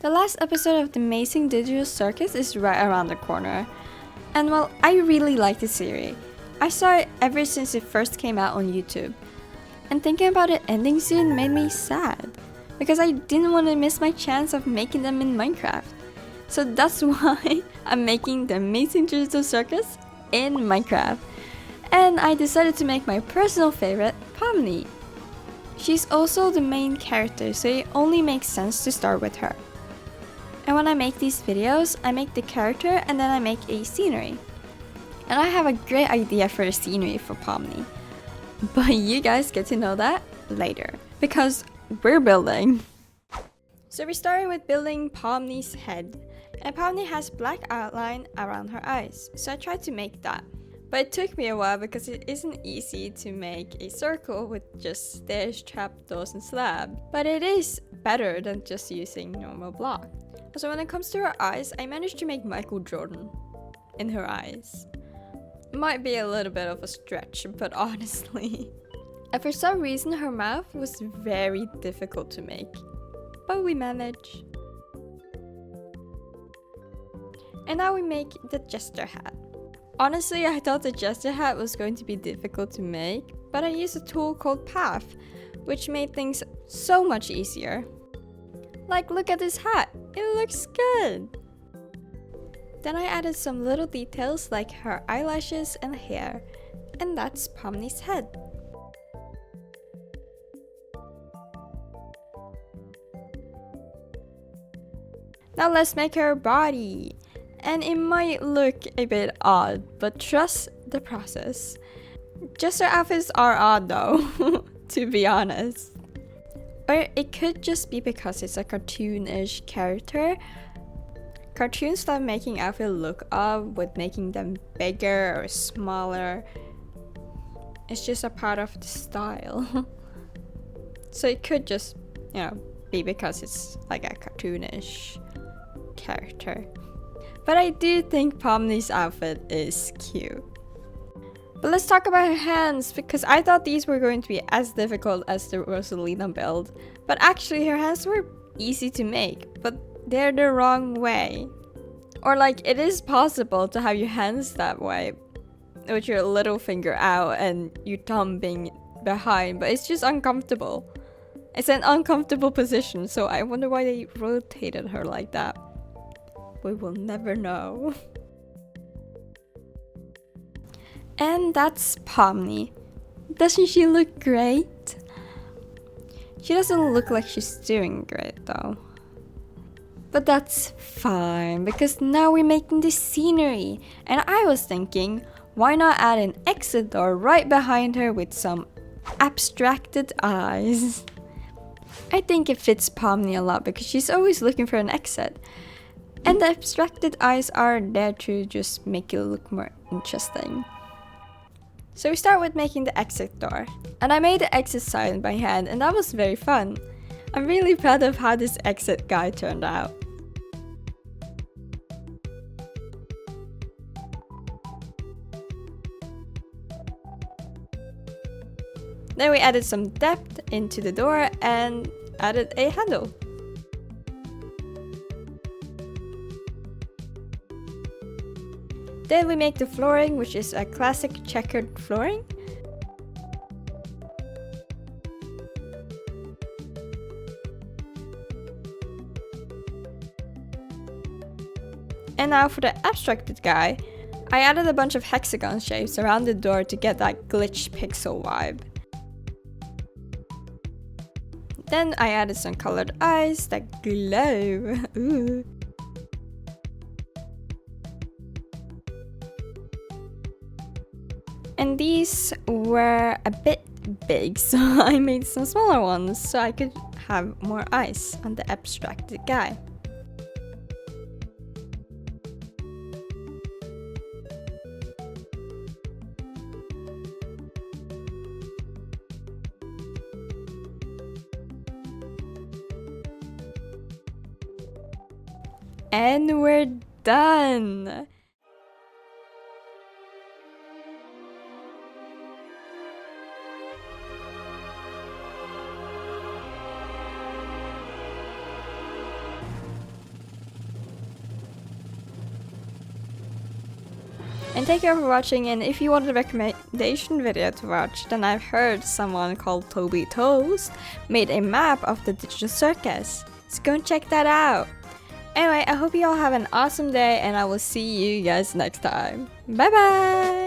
The last episode of the Amazing Digital Circus is right around the corner. And well, I really like the series. I saw it ever since it first came out on YouTube. And thinking about it ending soon made me sad, because I didn't want to miss my chance of making them in Minecraft. So that's why I'm making the Amazing Digital Circus in Minecraft. And I decided to make my personal favorite, Pomni. She's also the main character, so it only makes sense to start with her. And when I make these videos, I make the character and then I make a scenery. And I have a great idea for a scenery for Pomni. But you guys get to know that later, because we're building. So we're starting with building Pomni's head. And Pomni has black outline around her eyes, so I tried to make that. But it took me a while because it isn't easy to make a circle with just stairs, trapdoors, and slab. But it is better than just using normal block. So when it comes to her eyes, I managed to make Michael Jordan in her eyes. Might be a little bit of a stretch, but honestly. And for some reason her mouth was very difficult to make. But we managed. And now we make the jester hat. Honestly, I thought the jester hat was going to be difficult to make, but I used a tool called Path, which made things so much easier. Like, look at this hat, it looks good! Then I added some little details like her eyelashes and hair, and that's Pomni's head. Now let's make her body. And it might look a bit odd, but trust the process. Jester outfits are odd though, to be honest. Or it could just be because it's a cartoonish character. Cartoons love making outfits look odd with making them bigger or smaller. It's just a part of the style. So it could just, be because it's like a cartoonish character. But I do think Pomni's outfit is cute. But let's talk about her hands, because I thought these were going to be as difficult as the Rosalina build. But actually her hands were easy to make, but they're the wrong way. Or like, it is possible to have your hands that way, with your little finger out and your thumb being behind, but it's just uncomfortable. It's an uncomfortable position, so I wonder why they rotated her like that. We will never know. And that's Pomni. Doesn't she look great? She doesn't look like she's doing great though. But that's fine, because now we're making the scenery. And I was thinking, why not add an exit door right behind her with some abstracted eyes? I think it fits Pomni a lot because she's always looking for an exit. And the abstracted eyes are there to just make it look more interesting. So we start with making the exit door. And I made the exit sign by hand, and that was very fun. I'm really proud of how this exit guy turned out. Then we added some depth into the door and added a handle. Then we make the flooring, which is a classic checkered flooring. And now for the abstracted guy, I added a bunch of hexagon shapes around the door to get that glitch pixel vibe. Then I added some colored eyes that glow. Ooh. And these were a bit big, so I made some smaller ones so I could have more eyes on the abstracted guy. And we're done! And thank you for watching, and if you want a recommendation video to watch, then I've heard someone called Toby Toast made a map of the digital circus. So go and check that out. Anyway, I hope you all have an awesome day, and I will see you guys next time. Bye bye!